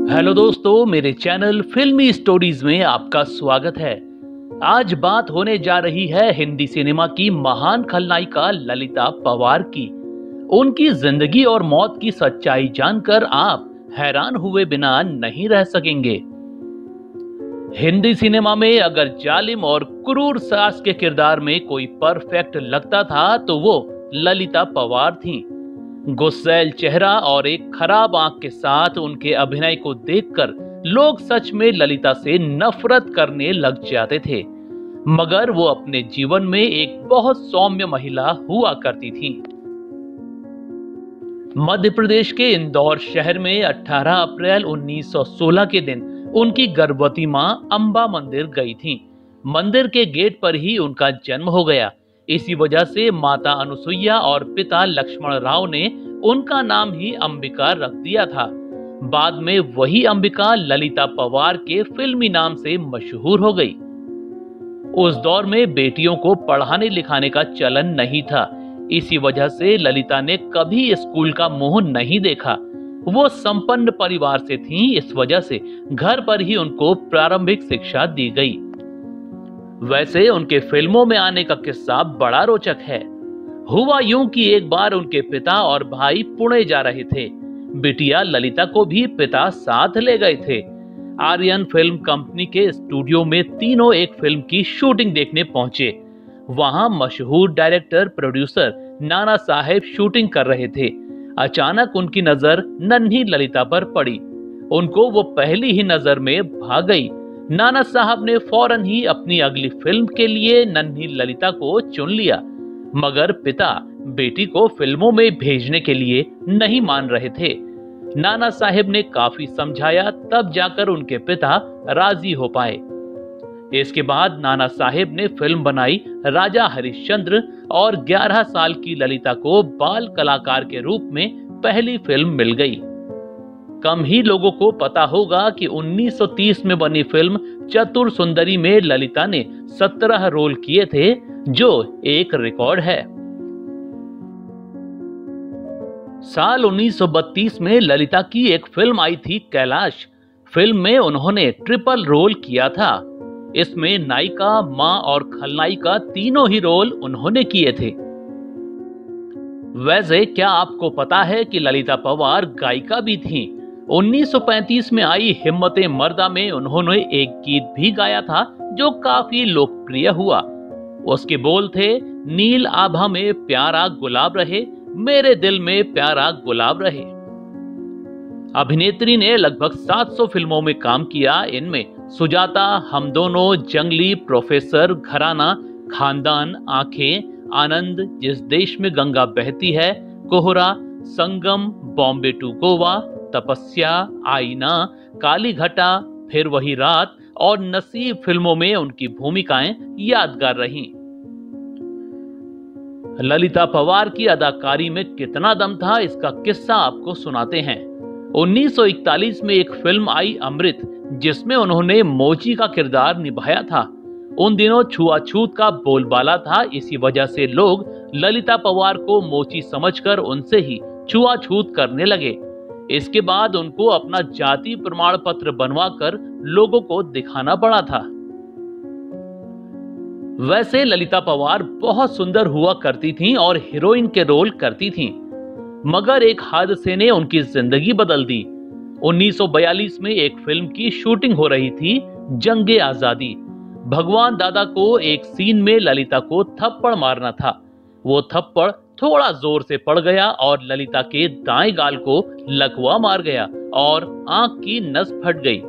Hello दोस्तों, मेरे channel फिल्मी स्टोरीज में आपका स्वागत है। आज बात होने जा रही है हिंदी सिनेमा की महान खलनायिका ललिता पवार की। उनकी जिंदगी और मौत की सच्चाई जानकर आप हैरान हुए बिना नहीं रह सकेंगे। हिंदी सिनेमा में अगर जालिम और क्रूर सास के किरदार में कोई परफेक्ट लगता था तो वो ललिता पवार थीं। गुस्सैल चेहरा और एक खराब आंख के साथ उनके अभिनय को देखकर लोग सच में ललिता से नफरत करने लग जाते थे। मगर वो अपने जीवन में एक बहुत सौम्य महिला हुआ करती थी। मध्य प्रदेश के इंदौर शहर में 18 अप्रैल 1916 के दिन उनकी गर्भवती मां अंबा मंदिर गई थी। मंदिर के गेट पर ही उनका जन्म हो गया। इसी वजह से माता अनुसुईया और पिता लक्ष्मण राव ने उनका नाम ही अंबिका रख दिया था। बाद में वही अंबिका ललिता पवार के फिल्मी नाम से मशहूर हो गई। उस दौर में बेटियों को पढ़ाने लिखाने का चलन नहीं था। इसी वजह से ललिता ने कभी स्कूल का मुंह नहीं देखा। वो संपन्न परिवार से थीं, इस वजह से घर पर ही उनको प्रारंभिक शिक्षा दी गई। वैसे उनके फिल्मों में आने का किस्सा बड़ा रोचक है। हुआ यूं कि एक बार उनके पिता और भाई पुणे जा रहे थे। बिटिया ललिता को भी पिता साथ ले गए थे। आर्यन फिल्म कंपनी के स्टूडियो में तीनों एक फिल्म की शूटिंग देखने पहुंचे। वहां मशहूर director producer Nana Saheb shooting कर रहे थे। अचानक उनकी नजर नन्ही ललिता पर पड़ी। उनको वो पहली ही नजर में भा गई। नाना साहब ने फौरन ही अपनी अगली फिल्म के लिए नन्ही ललिता को चुन लिया। मगर पिता बेटी को फिल्मों में भेजने के लिए नहीं मान रहे थे। नाना साहब ने काफी समझाया, तब जाकर उनके पिता राजी हो पाए। इसके बाद नाना साहब ने फिल्म बनाई राजा हरिश्चंद्र और 11 साल की ललिता को बाल कलाकार के रूप में पहली फिल्म मिल गई। कम ही लोगों को पता होगा कि 1930 में बनी फिल्म चतुर सुंदरी में ललिता ने 17 रोल किए थे, जो एक रिकॉर्ड है। साल 1932 में ललिता की एक फिल्म आई थी कैलाश। फिल्म में उन्होंने ट्रिपल रोल किया था। इसमें नायिका, मां और खलनायिका तीनों ही रोल उन्होंने किए थे। वैसे क्या आपको पता है कि ललिता पवार गायिका भी थीं? 1935 में आई हिम्मते मर्दा में उन्होंने एक गीत भी गाया था जो काफी लोकप्रिय हुआ। उसके बोल थे, नील आभा में प्यारा गुलाब रहे, मेरे दिल में प्यारा गुलाब रहे। अभिनेत्री ने लगभग 700 फिल्मों में काम किया। इनमें सुजाता, हम दोनों, जंगली, प्रोफेसर, घराना, खानदान, आंखें, आनंद, जिस देश में गंगा बहती है, कोहरा, संगम, बॉम्बे टू गोवा, तपस्या, आईना, काली घटा, फिर वही रात और नसीब फिल्मों में उनकी भूमिकाएं यादगार रहीं। ललिता पवार की अदाकारी में कितना दम था, इसका किस्सा आपको सुनाते हैं। 1941 में एक फिल्म आई अमृत, जिसमें उन्होंने मोची का किरदार निभाया था। उन दिनों छुआछूत का बोलबाला था, इसी वजह से लोग ललिता पवार को मोची समझकर उनसे ही छुआछूत करने लगे। इसके बाद उनको अपना जाति प्रमाण पत्र बनवाकर लोगों को दिखाना पड़ा था। वैसे ललिता पवार बहुत सुंदर हुआ करती थीं और हीरोइन के रोल करती थीं। मगर एक हादसे ने उनकी जिंदगी बदल दी। 1942 में एक फिल्म की शूटिंग हो रही थी, जंगे आजादी। भगवान दादा को एक सीन में ललिता को थप्पड़ मारना था। वो थप्पड़ थोड़ा जोर से पड़ गया और ललिता के दाएं गाल को लकवा मार गया और आंख की नस फट गई।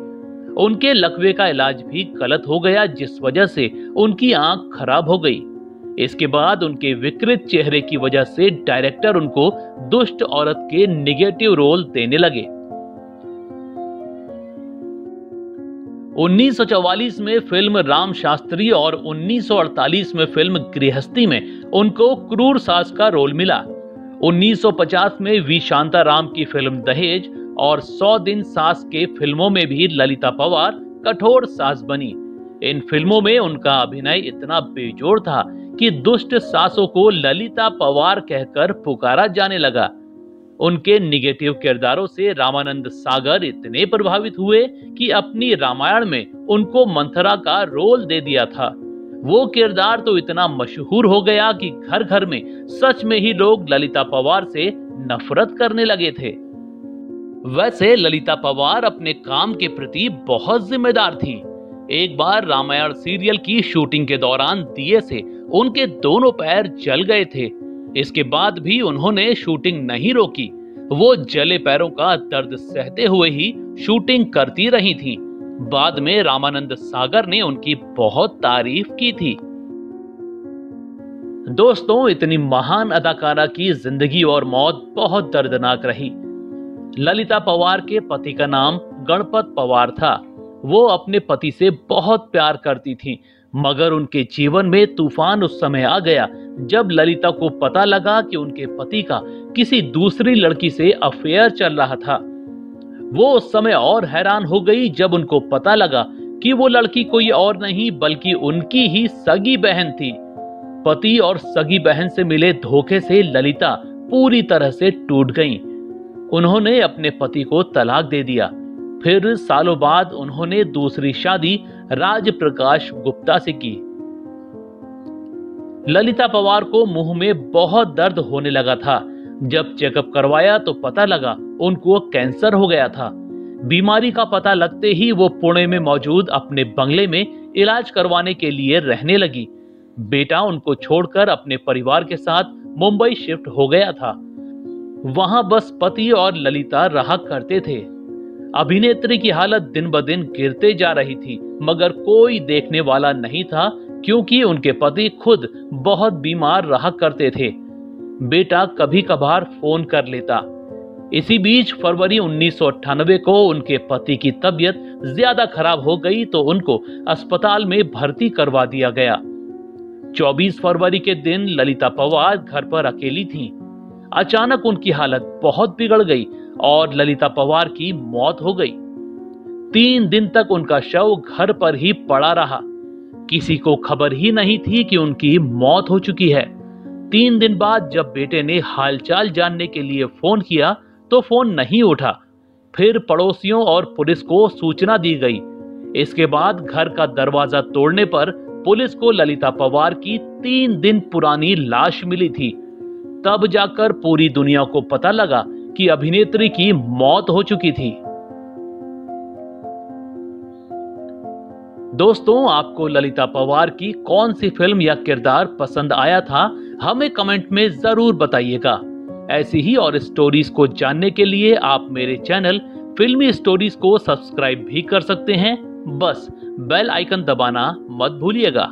उनके लकवे का इलाज भी गलत हो गया, जिस वजह से उनकी आंख खराब हो गई। इसके बाद उनके विकृत चेहरे की वजह से डायरेक्टर उनको दुष्ट औरत के निगेटिव रोल देने लगे। 1944 में फिल्म राम शास्त्री और 1948 में फिल्म गृहस्थी में उनको क्रूर सास का रोल मिला। 1950 में वी शांताराम की फिल्म दहेज और 100 दिन सास के फिल्मों में भी ललिता पवार कठोर सास बनी। इन फिल्मों में उनका अभिनय इतना बेजोड़ था कि दुष्ट सासों को ललिता पवार कहकर पुकारा जाने लगा। उनके निगेटिव किरदारों से रामानंद सागर इतने प्रभावित हुए कि अपनी रामायण में उनको मंथरा का रोल दे दिया था। वो किरदार तो इतना मशहूर हो गया कि घर घर में सच में ही लोग ललिता पवार से नफरत करने लगे थे। वैसे ललिता पवार अपने काम के प्रति बहुत जिम्मेदार थी। एक बार रामायण सीरियल की शूटिंग के दौरान दिए से उनके दोनों पैर जल गए थे। इसके बाद भी उन्होंने शूटिंग नहीं रोकी। वो जले पैरों का दर्द सहते हुए ही शूटिंग करती रही थी। बाद में रामानंद सागर ने उनकी बहुत तारीफ की थी। दोस्तों, इतनी महान अदाकारा की जिंदगी और मौत बहुत दर्दनाक रही। ललिता पवार के पति का नाम गणपत पवार था। वो अपने पति से बहुत प्यार करती थी, मगर उनके जीवन में तूफान उस समय आ गया जब ललिता को पता लगा कि उनके पति का किसी दूसरी लड़की से अफेयर चल रहा था। वो उस समय और हैरान हो गई जब उनको पता लगा कि वो लड़की कोई और नहीं बल्कि उनकी ही सगी बहन थी। पति और सगी बहन से मिले धोखे से ललिता पूरी तरह से टूट गईं। उन्होंने अपने पति को तलाक दे दिया। फिर सालों बाद उन्होंने दूसरी शादी राज प्रकाश गुप्ता से की। ललिता पवार को मुंह में बहुत दर्द होने लगा था। जब चेकअप करवाया तो पता लगा उनको कैंसर हो गया था। बीमारी का पता लगते ही वो पुणे में मौजूद अपने बंगले में इलाज करवाने के लिए रहने लगी। बेटा उनको छोड़कर अपने परिवार के साथ मुंबई शिफ्ट हो गया था। वहां बस पति और ललिता रहा करते थे। अभिनेत्री की हालत दिन ब दिन गिरते जा रही थी, मगर कोई देखने वाला नहीं था क्योंकि उनके पति खुद बहुत बीमार रहा करते थे। बेटा कभी कभार फोन कर लेता। इसी बीच फरवरी 1998 को उनके पति की तबीयत ज्यादा खराब हो गई तो उनको अस्पताल में भर्ती करवा दिया गया। 24 फरवरी के दिन ललिता पवार घर पर अकेली थीं। अचानक उनकी हालत बहुत बिगड़ गई और ललिता पवार की मौत हो गई। 3 दिन तक उनका शव घर पर ही पड़ा रहा। किसी को खबर ही नहीं थी कि उनकी मौत हो चुकी है। 3 दिन बाद जब बेटे ने हालचाल जानने के लिए फोन किया तो फोन नहीं उठा। फिर पड़ोसियों और पुलिस को सूचना दी गई। इसके बाद घर का दरवाजा तोड़ने पर पुलिस को ललिता पवार की 3 दिन पुरानी लाश मिली थी। तब जाकर पूरी दुनिया को पता लगा कि अभिनेत्री की मौत हो चुकी थी। दोस्तों, आपको ललिता पवार की कौन सी फिल्म या किरदार पसंद आया था, हमें कमेंट में जरूर बताइएगा। ऐसी ही और स्टोरीज को जानने के लिए आप मेरे चैनल फिल्मी स्टोरीज को सब्सक्राइब भी कर सकते हैं। बस बेल आइकन दबाना मत भूलिएगा।